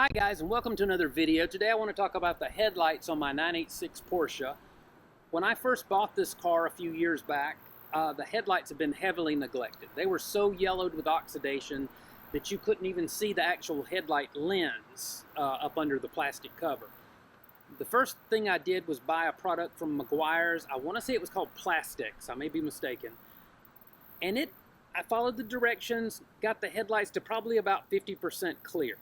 Hi guys, and welcome to another video. Today I want to talk about the headlights on my 986 Porsche. When I first bought this car a few years back, the headlights had been heavily neglected. They were so yellowed with oxidation that you couldn't even see the actual headlight lens up under the plastic cover. The first thing I did was buy a product from Meguiar's. I want to say it was called Plastics. I may be mistaken. And I followed the directions, got the headlights to probably about 50% clear.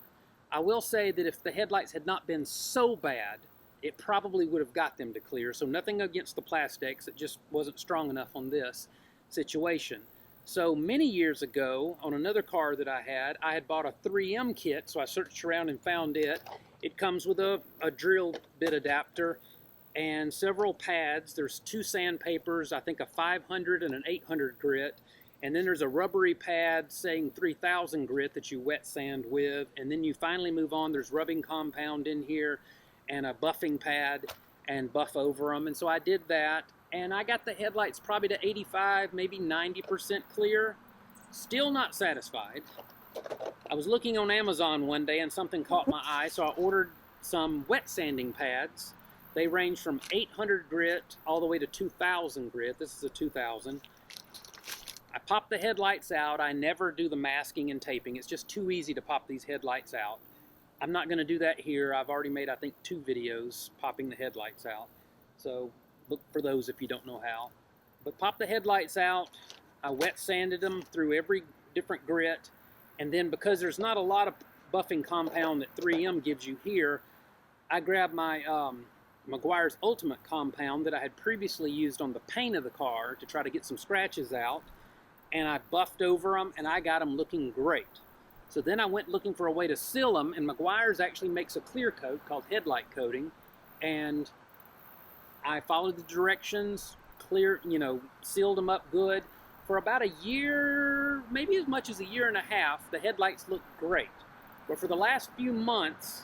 I will say that if the headlights had not been so bad, it probably would have got them to clear. So nothing against the plastics, it just wasn't strong enough on this situation. So many years ago, on another car that I had bought a 3M kit, so I searched around and found it. It comes with a drill bit adapter and several pads. There's two sandpapers, I think a 500 and an 800 grit. And then there's a rubbery pad saying 3000 grit that you wet sand with. And then you finally move on. There's rubbing compound in here and a buffing pad and buff over them. And so I did that. And I got the headlights probably to 85, maybe 90% clear. Still not satisfied. I was looking on Amazon one day and something caught my eye. So I ordered some wet sanding pads. They range from 800 grit all the way to 2000 grit. This is a 2000. I pop the headlights out. I never do the masking and taping. It's just too easy to pop these headlights out. I'm not going to do that here. I've already made, I think, 2 videos popping the headlights out. So look for those if you don't know how. But pop the headlights out. I wet sanded them through every different grit. And then because there's not a lot of buffing compound that 3M gives you here, I grabbed my Meguiar's Ultimate compound that I had previously used on the paint of the car to try to get some scratches out. And I buffed over them, and I got them looking great. So then I went looking for a way to seal them, and Meguiar's actually makes a clear coat called Headlight Coating, and I followed the directions, sealed them up good. For about a year, maybe as much as a year and a half, the headlights looked great. But for the last few months,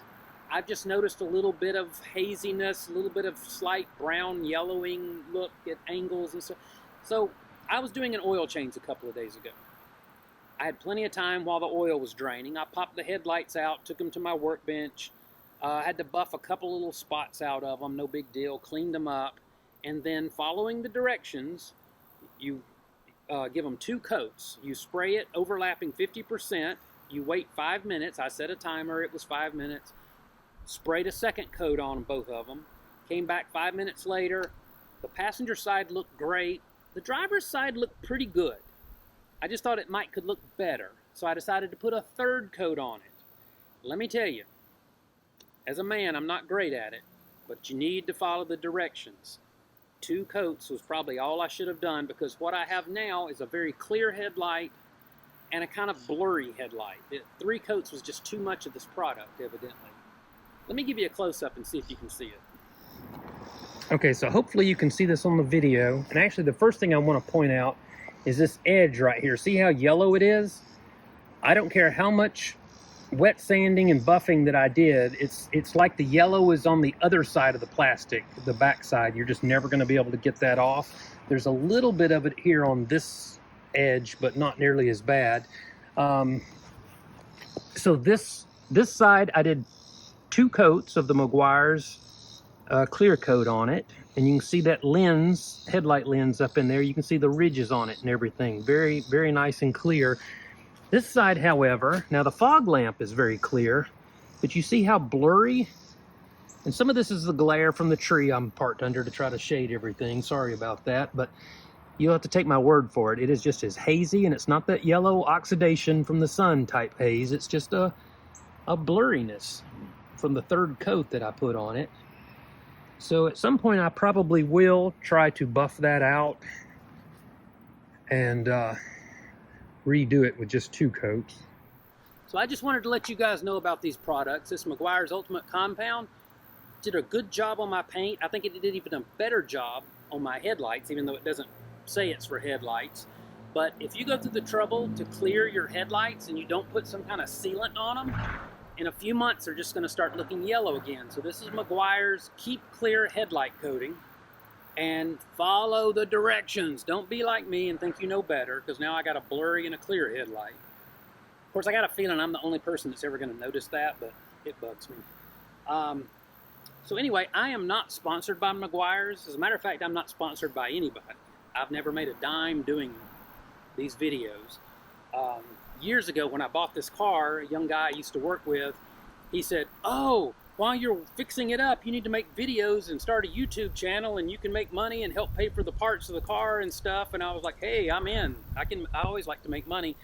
I've just noticed a little bit of haziness, a little bit of slight brown yellowing look at angles and stuff. So I was doing an oil change a couple of days ago. I had plenty of time while the oil was draining. I popped the headlights out, took them to my workbench. I had to buff a couple little spots out of them, no big deal, cleaned them up. And then following the directions, you give them 2 coats. You spray it overlapping 50%. You wait 5 minutes. I set a timer, it was 5 minutes. Sprayed a second coat on both of them. Came back 5 minutes later. The passenger side looked great. The driver's side looked pretty good. I just thought it could look better, so I decided to put a 3rd coat on it. Let me tell you, as a man, I'm not great at it, but you need to follow the directions. 2 coats was probably all I should have done, because what I have now is a very clear headlight and a kind of blurry headlight. 3 coats was just too much of this product, evidently. Let me give you a close-up and see if you can see it. Okay, so hopefully you can see this on the video. And actually the first thing I want to point out is this edge right here. See how yellow it is? I don't care how much wet sanding and buffing that I did, it's like the yellow is on the other side of the plastic, the back side. You're just never going to be able to get that off. There's a little bit of it here on this edge, but not nearly as bad. So this side I did 2 coats of the Meguiar's clear coat on it, and you can see that lens, headlight lens up in there. You can see the ridges on it and everything. Very, very nice and clear. This side, however, now the fog lamp is very clear, but you see how blurry? And some of this is the glare from the tree I'm parked under to try to shade everything. Sorry about that, but you'll have to take my word for it. It is just as hazy, and it's not that yellow oxidation from the sun type haze. It's just a blurriness from the 3rd coat that I put on it. So at some point I probably will try to buff that out and redo it with just 2 coats. So I just wanted to let you guys know about these products. This Meguiar's Ultimate Compound did a good job on my paint. I think it did even a better job on my headlights, even though it doesn't say it's for headlights. But if you go through the trouble to clear your headlights and you don't put some kind of sealant on them, in a few months, they're just going to start looking yellow again. So this is Meguiar's Keep Clear Headlight Coating. And follow the directions. Don't be like me and think you know better, because now I got a blurry and a clear headlight. Of course, I got a feeling I'm the only person that's ever going to notice that, but It bugs me. So anyway, I am not sponsored by Meguiar's. As a matter of fact, I'm not sponsored by anybody. I've never made a dime doing these videos. Years ago when I bought this car, a young guy I used to work with, he said, "Oh, while you're fixing it up, you need to make videos and start a YouTube channel and you can make money and help pay for the parts of the car and stuff." And I was like, "Hey, I'm in. I always like to make money."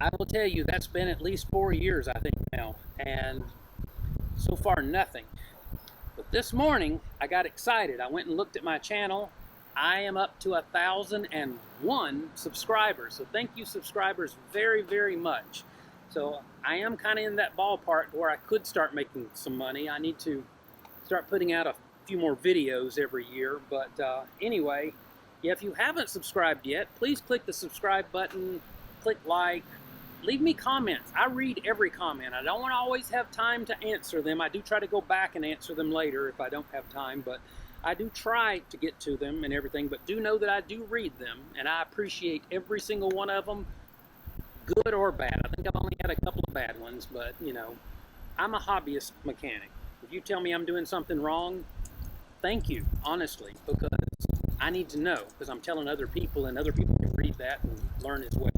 I will tell you, that's been at least 4 years, I think now, and so far nothing. But this morning, I got excited. I went and looked at my channel. I am up to 1,001 subscribers. So thank you, subscribers, very, very much. So I am kind of in that ballpark where I could start making some money. I need to start putting out a few more videos every year. But anyway, yeah, if you haven't subscribed yet, please click the subscribe button, click like, leave me comments. I read every comment. I don't want to always have time to answer them. I do try to go back and answer them later if I don't have time, but I do try to get to them and everything, but do know that I do read them, and I appreciate every single one of them, good or bad. I think I've only had a couple of bad ones, but, you know, I'm a hobbyist mechanic. If you tell me I'm doing something wrong, thank you, honestly, because I need to know, because I'm telling other people, and other people can read that and learn as well.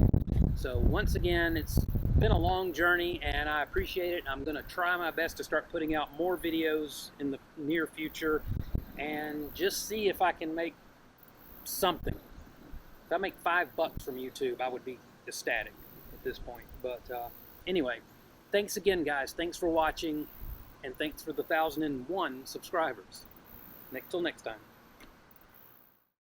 So once again, it's been a long journey, and I appreciate it. I'm going to try my best to start putting out more videos in the near future and just see if I can make something. If I make $5 from YouTube, I would be ecstatic at this point. But anyway, thanks again, guys. Thanks for watching, and thanks for the 1,001 subscribers. Till next time.